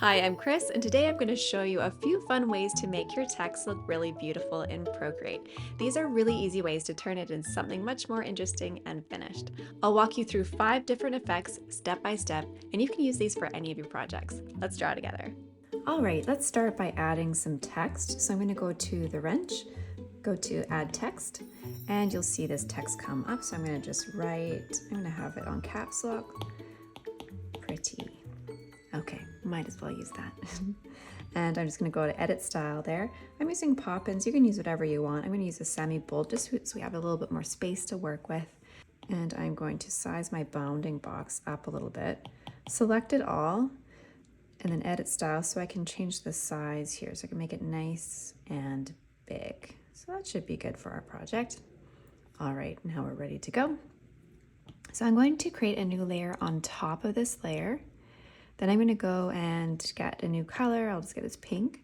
Hi, I'm Chris, and today I'm going to show you a few fun ways to make your text look really beautiful in Procreate. These are really easy ways to turn it into something much more interesting and finished. I'll walk you through 5 different effects step by step, and you can use these for any of your projects. Let's draw together. All right, let's start by adding some text. So I'm going to go to the wrench, go to add text, and you'll see this text come up. So I'm going to just write, I'm going to have it on caps lock, pretty. Okay, might as well use that. And I'm just going to go to edit style there. I'm using pop-ins. You can use whatever you want. I'm going to use a semi-bold just so we have a little bit more space to work with. And I'm going to size my bounding box up a little bit. Select it all and then edit style so I can change the size here so I can make it nice and big. So that should be good for our project. All right, now we're ready to go. So I'm going to create a new layer on top of this layer. Then I'm going to go and get a new color. I'll just get this pink.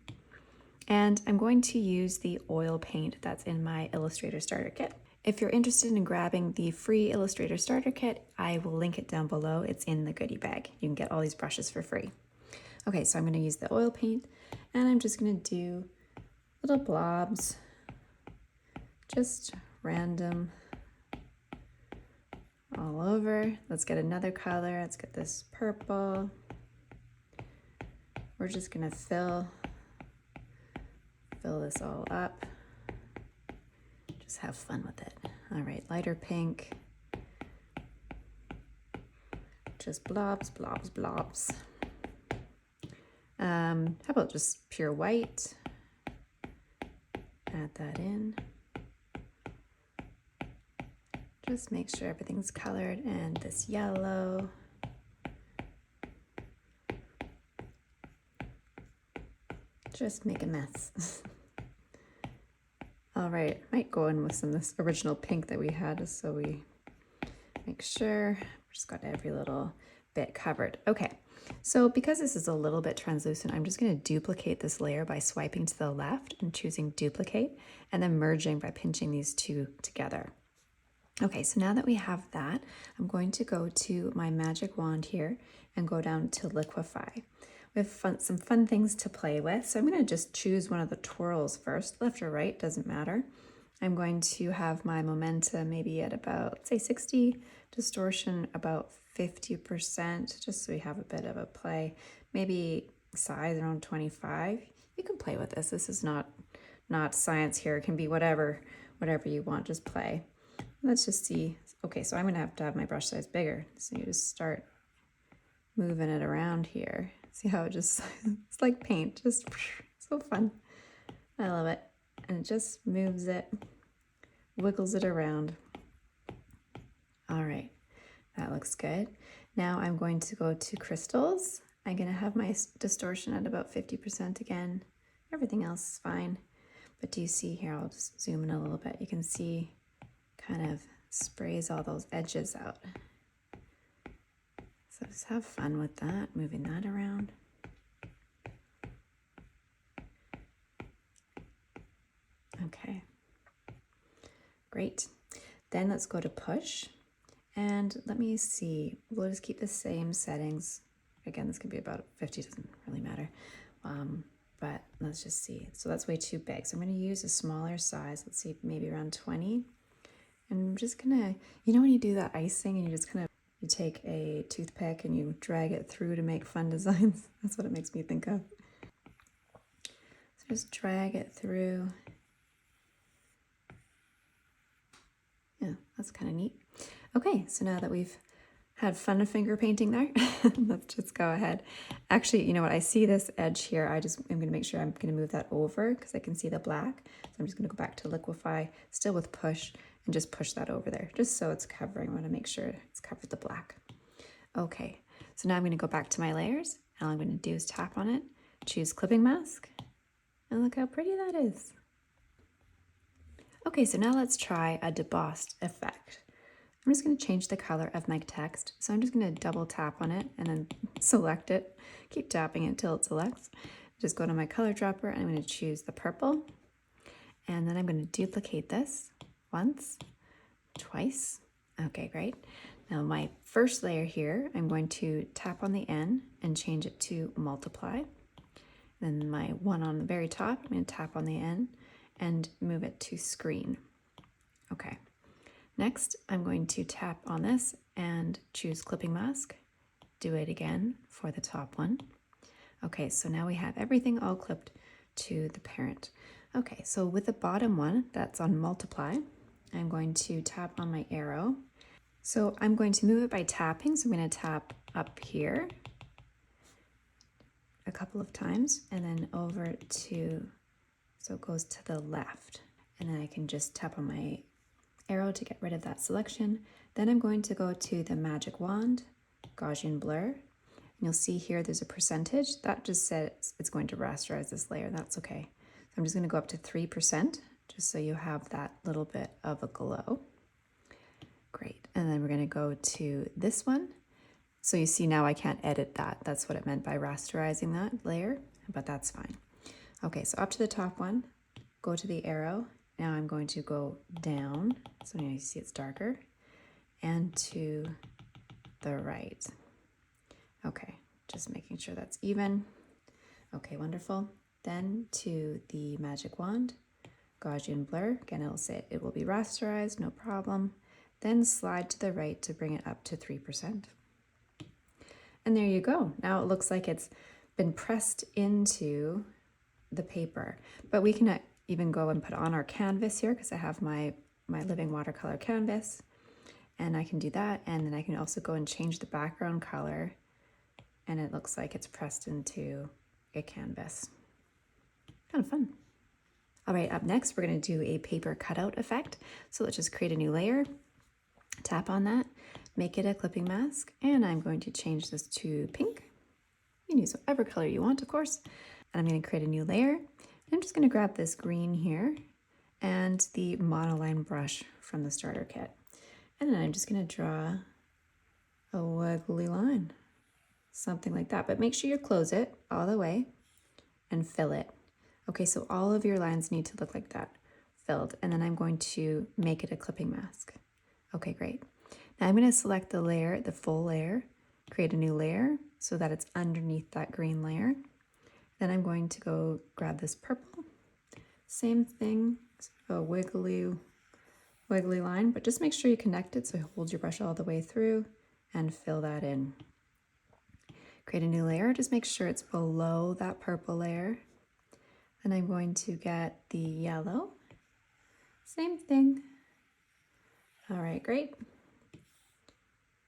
And I'm going to use the oil paint that's in my Illustrator Starter Kit. If you're interested in grabbing the free Illustrator Starter Kit, I will link it down below. It's in the goodie bag. You can get all these brushes for free. Okay, so I'm going to use the oil paint, and I'm just going to do little blobs, just random all over. Let's get another color. Let's get this purple. We're just gonna fill this all up. Just have fun with it. All right, lighter pink. Just blobs, blobs, blobs. How about just pure white? Add that in. Just make sure everything's colored, and this yellow. Just make a mess. All right, might go in with some of this original pink that we had just so we make sure we just got every little bit covered. Okay, so because this is a little bit translucent, I'm just going to duplicate this layer by swiping to the left and choosing duplicate, and then merging by pinching these two together. Okay, so now that we have that, I'm going to go to my magic wand here and go down to Liquify. We have some fun things to play with. So I'm going to just choose one of the twirls first, left or right, doesn't matter. I'm going to have my momentum maybe at about, let's say 60, distortion about 50%, just so we have a bit of a play. Maybe size around 25. You can play with this. This is not science here. It can be whatever you want, just play. Let's just see. Okay, so I'm going to have my brush size bigger. So you just start moving it around here. See how it just, it's like paint, just so fun. I love it. And it just moves it, wiggles it around. All right, that looks good. Now I'm going to go to crystals. I'm gonna have my distortion at about 50% again. Everything else is fine. But do you see here, I'll just zoom in a little bit. You can see kind of sprays all those edges out. So just have fun with that, moving that around. Okay, great. Then let's go to push. And let me see, we'll just keep the same settings. Again, this could be about 50, doesn't really matter. But let's just see. So that's way too big. So I'm gonna use a smaller size. Let's see, maybe around 20. And I'm just gonna, you know when you do that icing and you just kind of, you take a toothpick and you drag it through to make fun designs? That's what it makes me think of. So just drag it through. Yeah, that's kind of neat. Okay, so now that we've had fun finger painting there, let's just go ahead. Actually, you know what? I see this edge here. I'm going to make sure I'm going to move that over because I can see the black. So I'm just going to go back to Liquify, still with push, and just push that over there, just so it's covering. I want to make sure it's covered the black. Okay, so now I'm going to go back to my layers. All I'm going to do is tap on it, choose clipping mask, and look how pretty that is. Okay, so now let's try a Debossed Effect. I'm just going to change the color of my text. So I'm just going to double tap on it and then select it. Keep tapping it until it selects. Just go to my color dropper and I'm going to choose the purple. And then I'm going to duplicate this once, twice. Okay, great. Now my first layer here, I'm going to tap on the N and change it to multiply. Then my one on the very top, I'm going to tap on the N and move it to screen. Okay. Next, I'm going to tap on this and choose clipping mask. Do it again for the top one. Okay, so now we have everything all clipped to the parent. Okay, so with the bottom one that's on multiply, I'm going to tap on my arrow. So I'm going to move it by tapping. So I'm going to tap up here a couple of times and then over to, so it goes to the left. And then I can just tap on my arrow to get rid of that selection. Then I'm going to go to the magic wand, Gaussian blur. And you'll see here there's a percentage. That just says it's going to rasterize this layer. That's okay. So I'm just going to go up to 3% just so you have that little bit of a glow. Great. And then we're going to go to this one. So you see now I can't edit that. That's what it meant by rasterizing that layer, but that's fine. Okay, so up to the top one, go to the arrow. Now I'm going to go down, so now you see it's darker, and to the right. Okay, just making sure that's even. Okay, wonderful. Then to the magic wand, Gaussian blur. Again, it'll say it will be rasterized, no problem. Then slide to the right to bring it up to 3%. And there you go. Now it looks like it's been pressed into the paper, but we can even go and put on our canvas here because I have my living watercolor canvas, and I can do that. And then I can also go and change the background color, and it looks like it's pressed into a canvas. Kind of fun. All right, up next, we're going to do a paper cutout effect. So let's just create a new layer, tap on that, make it a clipping mask, and I'm going to change this to pink. You can use whatever color you want, of course. And I'm going to create a new layer. I'm just going to grab this green here and the monoline brush from the starter kit. And then I'm just going to draw a wiggly line, something like that. But make sure you close it all the way and fill it. Okay, so all of your lines need to look like that, filled. And then I'm going to make it a clipping mask. Okay, great. Now I'm going to select the layer, the full layer, create a new layer so that it's underneath that green layer. Then I'm going to go grab this purple. Same thing, sort of a wiggly line, but just make sure you connect it, so hold your brush all the way through and fill that in. Create a new layer, just make sure it's below that purple layer. Then I'm going to get the yellow. Same thing. All right, great.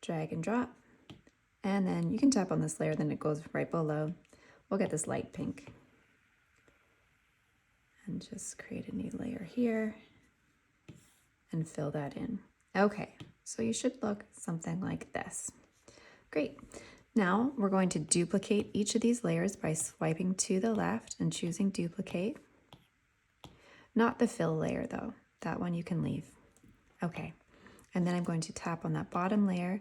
Drag and drop. And then you can tap on this layer, then it goes right below. We'll get this light pink. And just create a new layer here and fill that in. Okay, so you should look something like this. Great. Now we're going to duplicate each of these layers by swiping to the left and choosing duplicate. Not the fill layer though, that one you can leave. Okay, and then I'm going to tap on that bottom layer.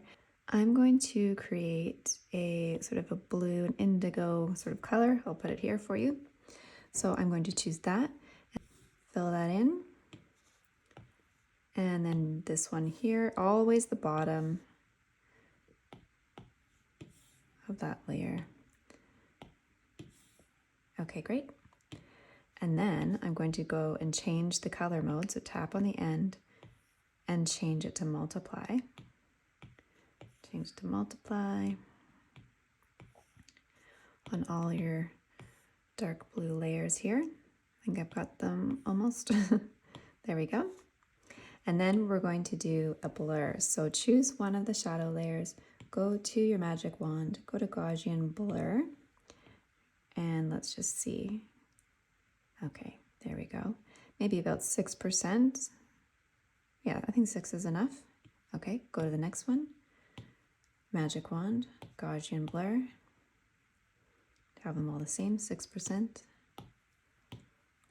I'm going to create a sort of a blue and indigo sort of color. I'll put it here for you. So I'm going to choose that and fill that in. And then this one here, always the bottom of that layer. Okay, great. And then I'm going to go and change the color mode. So tap on the end and change it to multiply. Change to multiply on all your dark blue layers here. I think I've got them almost. There we go. And then we're going to do a blur. So choose one of the shadow layers, go to your magic wand, go to Gaussian blur, and let's just see. Okay, there we go. Maybe about 6%. Yeah, I think 6 is enough. Okay, go to the next one. Magic wand, Gaussian blur. Have them all the same, 6%.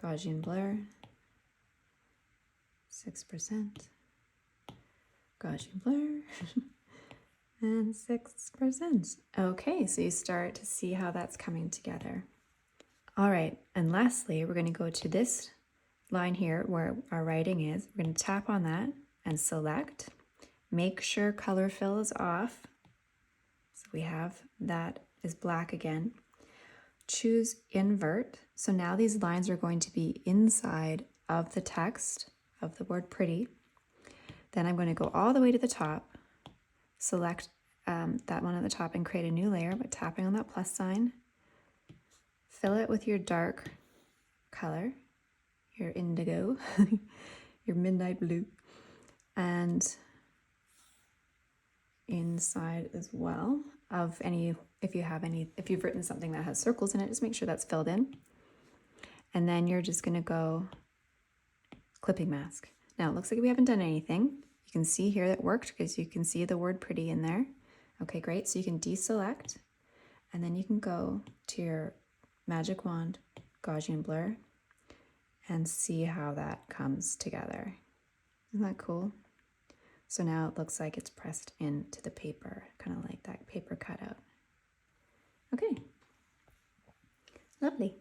Gaussian blur, 6%. Gaussian blur, and 6%. Okay, so you start to see how that's coming together. All right, and lastly, we're going to go to this line here where our writing is. We're going to tap on that and select, Make sure color fill is off. So we have that is black again. Choose invert. So now these lines are going to be inside of the text of the word pretty. Then I'm going to go all the way to the top, select that one at the top and create a new layer by tapping on that plus sign. Fill it with your dark color, your indigo, your midnight blue, and inside as well of any, if you've written something that has circles in it, just make sure that's filled in. And then you're just gonna go clipping mask. Now it looks like we haven't done anything. You can see here that worked because you can see the word pretty in there. Okay, great. So you can deselect and then you can go to your magic wand, Gaussian blur, and see how that comes together. Isn't that cool? So now it looks like it's pressed into the paper, kind of like that paper cutout. Okay, lovely.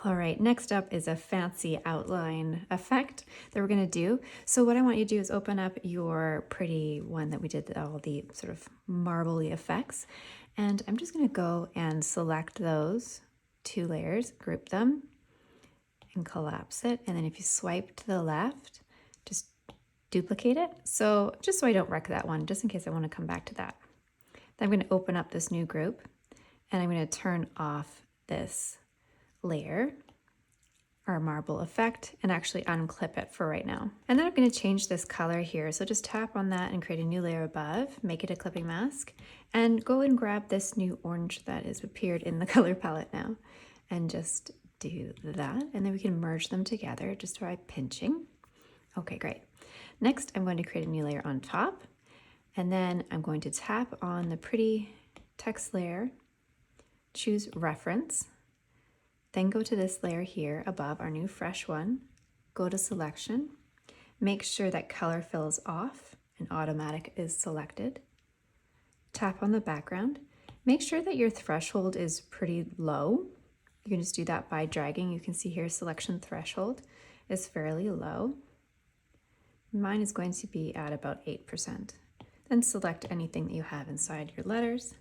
All right, next up is a fancy outline effect that we're gonna do. So what I want you to do is open up your pretty one that we did all the sort of marbly effects. And I'm just gonna go and select those 2 layers, group them, and collapse it. And then if you swipe to the left, just duplicate it. So just so I don't wreck that one, just in case I want to come back to that. Then I'm going to open up this new group and I'm going to turn off this layer, our marble effect, and actually unclip it for right now. And then I'm going to change this color here. So just tap on that and create a new layer above, make it a clipping mask, and go and grab this new orange that has appeared in the color palette now and just do that. And then we can merge them together just by pinching. Okay, great. Next, I'm going to create a new layer on top, and then I'm going to tap on the pretty text layer, choose reference, then go to this layer here above our new fresh one, go to selection, make sure that color fill is off and automatic is selected, tap on the background, make sure that your threshold is pretty low. You can just do that by dragging. You can see here selection threshold is fairly low. Mine is going to be at about 8%. Then select anything that you have inside your letters.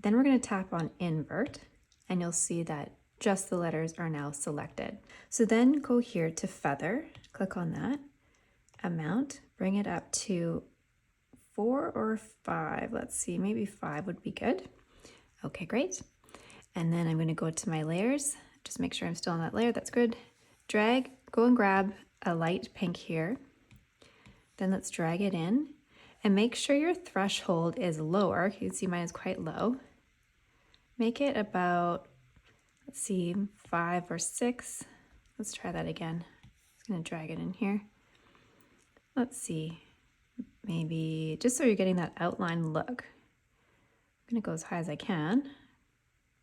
Then we're going to tap on invert and you'll see that just the letters are now selected. So then go here to feather, click on that, amount, bring it up to 4 or 5. Let's see, maybe 5 would be good. Okay, great. And then I'm going to go to my layers, just make sure I'm still on that layer, that's good. Drag, go and grab a light pink here. Then let's drag it in and make sure your threshold is lower. You can see mine is quite low. Make it about, let's see, 5 or 6. Let's try that again. I'm just gonna drag it in here. Let's see, maybe just so you're getting that outline look. I'm gonna go as high as I can.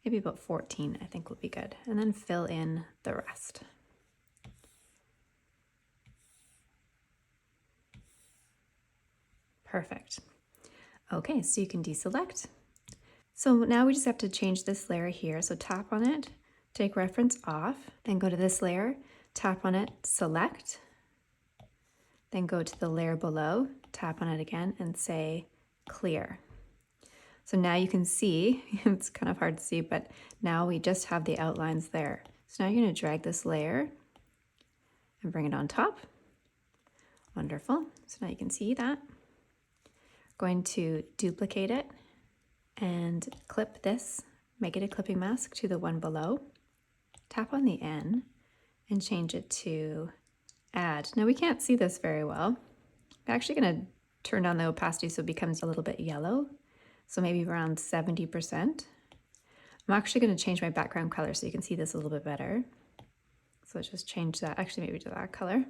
Maybe about 14, I think will be good. And then fill in the rest. Perfect. Okay, so you can deselect. So now we just have to change this layer here. So tap on it, take reference off, then go to this layer, tap on it, select, then go to the layer below, tap on it again and say clear. So now you can see, it's kind of hard to see, but now we just have the outlines there. So now you're going to drag this layer and bring it on top. Wonderful. So now you can see that. Going to duplicate it and clip this, make it a clipping mask to the one below. Tap on the N and change it to add. Now we can't see this very well. I'm actually going to turn down the opacity so it becomes a little bit yellow. So maybe around 70%. I'm actually going to change my background color so you can see this a little bit better. So let's just change that, actually maybe to that color.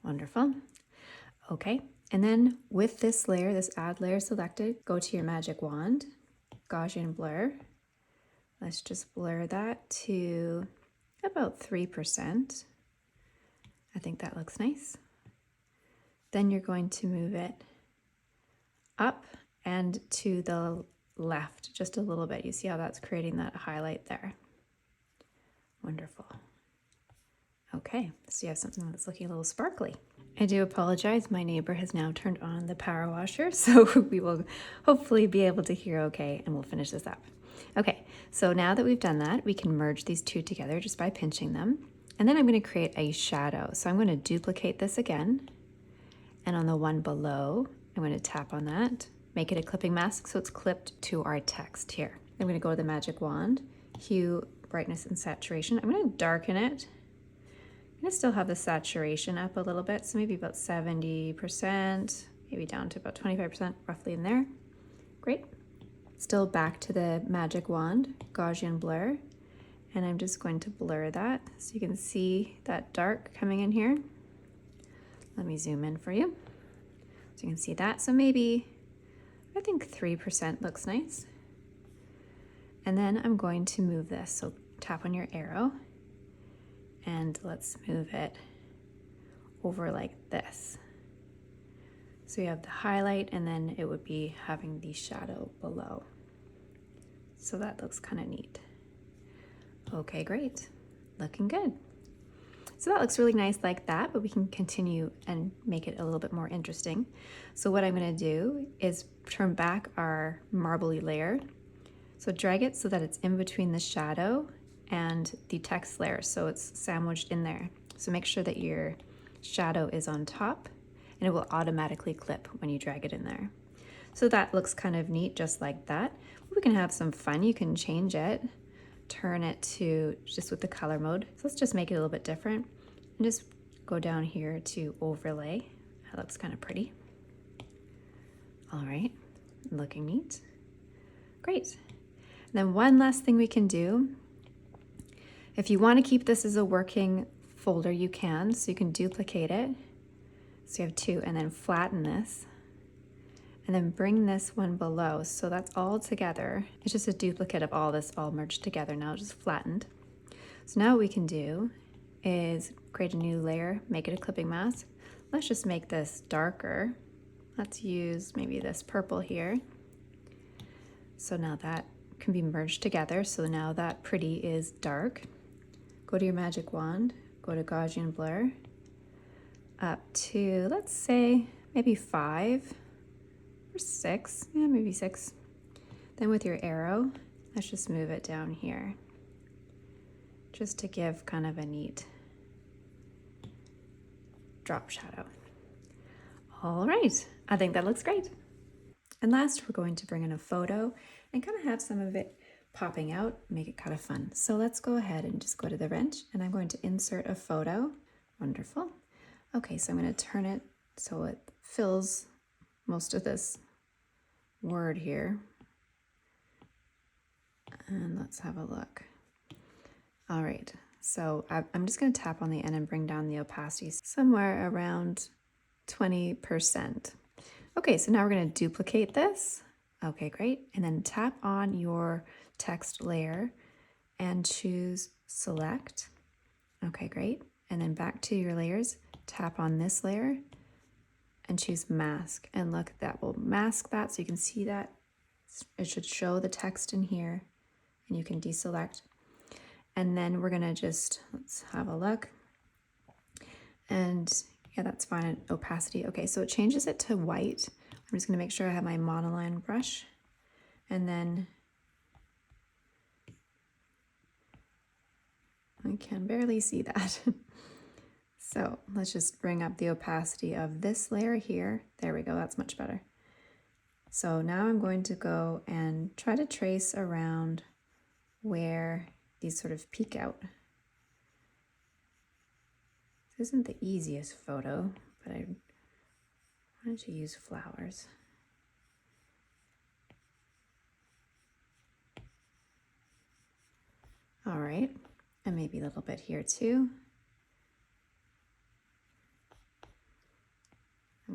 Wonderful. Okay, and then with this layer, this add layer selected, go to your magic wand, Gaussian blur. Let's just blur that to about 3%. I think that looks nice. Then you're going to move it up and to the left just a little bit. You see how that's creating that highlight there. Wonderful. Okay, so you have something that's looking a little sparkly. I do apologize. My neighbor has now turned on the power washer, so we will hopefully be able to hear okay, and we'll finish this up. Okay, so now that we've done that, we can merge these two together just by pinching them. And then I'm going to create a shadow. So I'm going to duplicate this again. And on the one below, I'm going to tap on that, make it a clipping mask so it's clipped to our text here. I'm going to go to the magic wand, hue, brightness, and saturation. I'm going to darken it. I'm going to still have the saturation up a little bit, so maybe about 70%, maybe down to about 25%, roughly in there. Great. Still back to the magic wand, Gaussian blur, and I'm just going to blur that so you can see that dark coming in here. Let me zoom in for you so you can see that. So maybe, I think 3% looks nice. And then I'm going to move this, so tap on your arrow. And let's move it over like this. So you have the highlight, and then it would be having the shadow below. So that looks kind of neat. Okay, great. Looking good. So that looks really nice like that, but we can continue and make it a little bit more interesting. So what I'm going to do is turn back our marbly layer. So drag it so that it's in between the shadow and the text layer, so it's sandwiched in there. So make sure that your shadow is on top, and it will automatically clip when you drag it in there. So that looks kind of neat, just like that. We can have some fun. You can change it, turn it to just with the color mode. So let's just make it a little bit different, and just go down here to overlay. That looks kind of pretty. All right, looking neat. Great. And then one last thing we can do. If you want to keep this as a working folder, you can. So you can duplicate it. So you have two, and then flatten this. And then bring this one below. So that's all together. It's just a duplicate of all this all merged together now, just flattened. So now what we can do is create a new layer, make it a clipping mask. Let's just make this darker. Let's use maybe this purple here. So now that can be merged together. So now that pretty is dark. Go to your magic wand, go to Gaussian blur, up to, let's say, maybe 5 or 6, yeah, maybe 6. Then with your arrow, let's just move it down here, just to give kind of a neat drop shadow. All right, I think that looks great. And last, we're going to bring in a photo and kind of have some of it popping out, make it kind of fun. So let's go ahead and just go to the wrench, and I'm going to insert a photo. Wonderful. Okay, so I'm going to turn it so it fills most of this word here. And let's have a look. All right, so I'm just going to tap on the end and bring down the opacity somewhere around 20%. Okay, so now we're going to duplicate this. Okay, great. And then tap on your text layer and choose select. Okay, great. And then back to your layers, tap on this layer and choose mask. And look, that will mask that so you can see that. It should show the text in here, and you can deselect. And then we're gonna just, let's have a look. And yeah, that's fine, opacity. Okay, so it changes it to white. I'm just gonna make sure I have my monoline brush, and then I can barely see that. So let's just bring up the opacity of this layer here. There we go, that's much better. So now I'm going to go and try to trace around where these sort of peek out. This isn't the easiest photo, but I wanted to use flowers. All right, and maybe a little bit here too.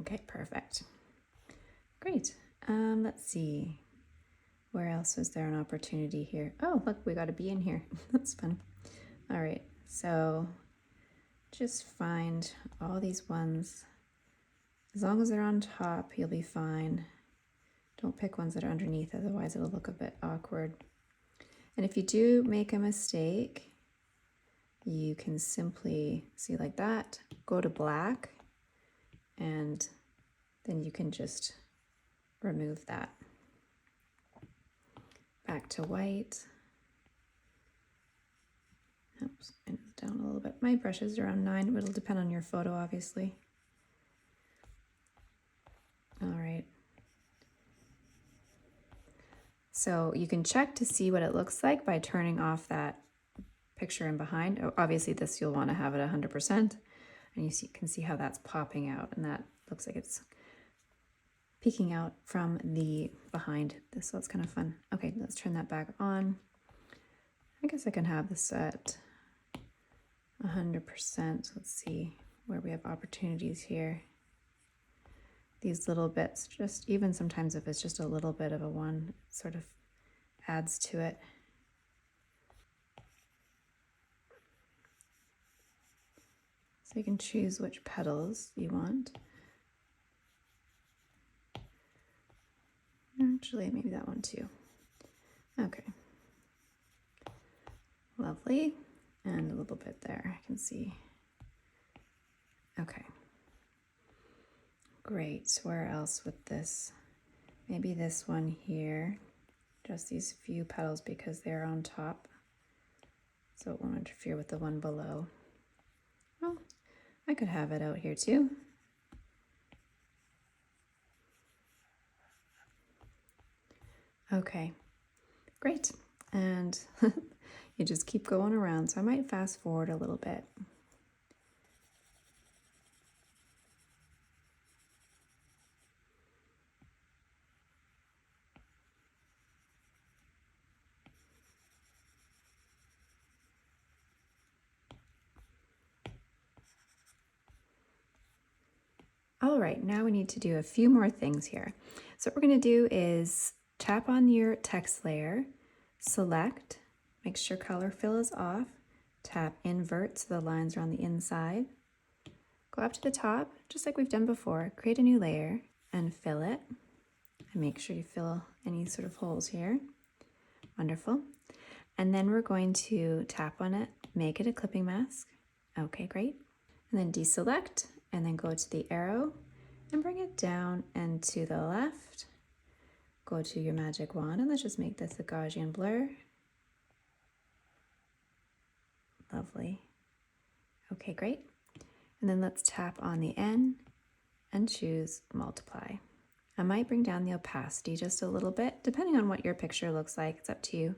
Okay, perfect. Great. Let's see. Where else was there an opportunity here? Oh, look, we got a bee in here. That's fun. All right, so just find all these ones. As long as they're on top, you'll be fine. Don't pick ones that are underneath, otherwise it'll look a bit awkward. And if you do make a mistake, you can simply see like that, go to black, and then you can just remove that. Back to white. Oops, and it's down a little bit. My brush is around 9. It'll depend on your photo, obviously. All right. So you can check to see what it looks like by turning off that picture in behind. Obviously this you'll want to have it 100%, and you can see how that's popping out, and that looks like it's peeking out from the behind this, so it's kind of fun. Okay, let's turn that back on. I guess I can have this at 100%. Let's see where we have opportunities here. These little bits, just even sometimes if it's just a little bit of a one, it sort of adds to it. So you can choose which petals you want. Actually, maybe that one too. Okay. Lovely. And a little bit there, I can see. Okay. Great. Where else with this? Maybe this one here. Just these few petals because they're on top, so it won't interfere with the one below. Well, I could have it out here too. Okay, great. And you just keep going around, so I might fast forward a little bit. All right, now we need to do a few more things here. So what we're going to do is tap on your text layer, select, make sure color fill is off, tap invert so the lines are on the inside, go up to the top, just like we've done before, create a new layer and fill it, and make sure you fill any sort of holes here. Wonderful. And then we're going to tap on it, make it a clipping mask. Okay, great. And then deselect, and then go to the arrow and bring it down and to the left. Go to your magic wand and let's just make this a Gaussian blur. Lovely. Okay, great. And then let's tap on the N and choose multiply. I might bring down the opacity just a little bit, depending on what your picture looks like. It's up to you.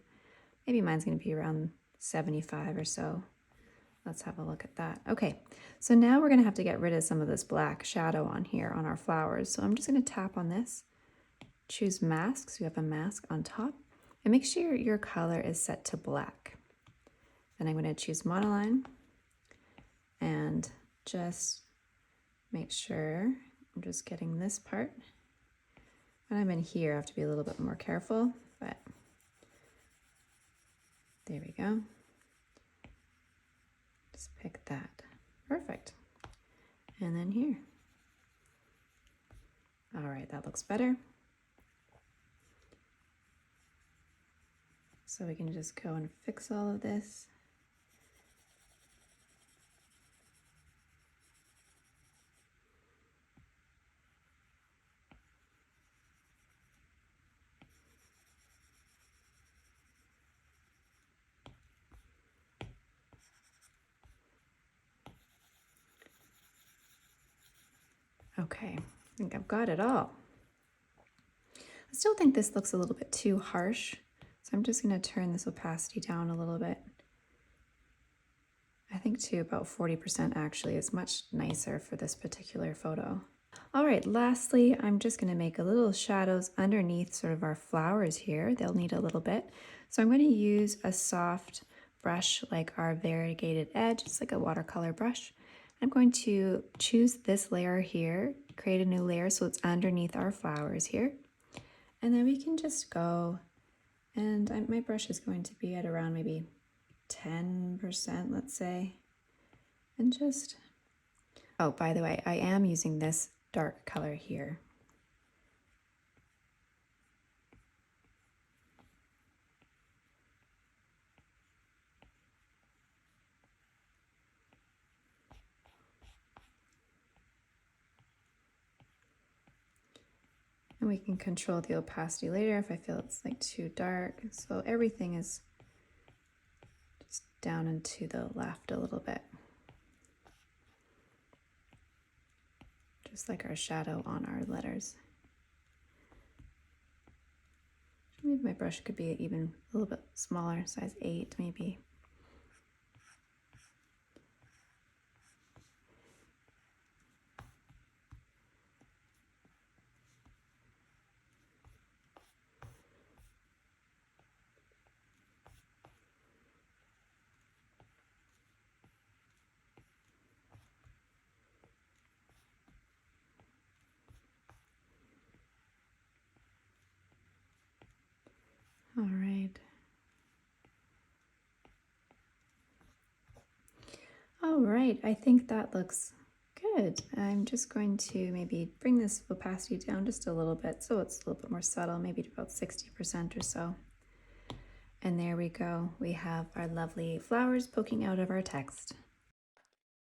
Maybe mine's going to be around 75 or so. Let's have a look at that. Okay, so now we're going to have to get rid of some of this black shadow on here on our flowers. So I'm just going to tap on this, choose mask, so you have a mask on top, and make sure your color is set to black. Then I'm going to choose monoline and just make sure I'm just getting this part. When I'm in here, I have to be a little bit more careful, but there we go. Just pick that. Perfect. And then here. All right, that looks better. So we can just go and fix all of this. Okay, I think I've got it all. I still think this looks a little bit too harsh, so I'm just going to turn this opacity down a little bit. I think to about 40% actually is much nicer for this particular photo. All right, lastly, I'm just going to make a little shadows underneath sort of our flowers here. They'll need a little bit. So I'm going to use a soft brush like our variegated edge. It's like a watercolor brush. I'm going to choose this layer here, create a new layer so it's underneath our flowers here. And then we can just go, and my brush is going to be at around maybe 10%, let's say. And just, oh, by the way, I am using this dark color here. And we can control the opacity later if I feel it's like too dark. So everything is just down and to the left a little bit. Just like our shadow on our letters. Maybe my brush could be even a little bit smaller, size 8 maybe. All right. All right, I think that looks good. I'm just going to maybe bring this opacity down just a little bit so it's a little bit more subtle, maybe to about 60% or so. And there we go. We have our lovely flowers poking out of our text.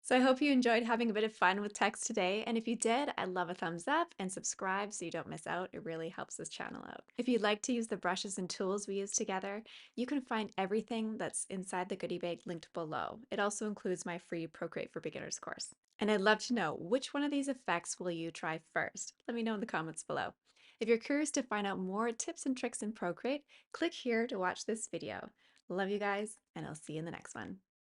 So I hope you enjoyed having a bit of fun with text today, and if you did, I'd love a thumbs up and subscribe so you don't miss out. It really helps this channel out. If you'd like to use the brushes and tools we use together, you can find everything that's inside the goodie bag linked below. It also includes my free Procreate for Beginners course. And I'd love to know, which one of these effects will you try first? Let me know in the comments below. If you're curious to find out more tips and tricks in Procreate, click here to watch this video. Love you guys, and I'll see you in the next one.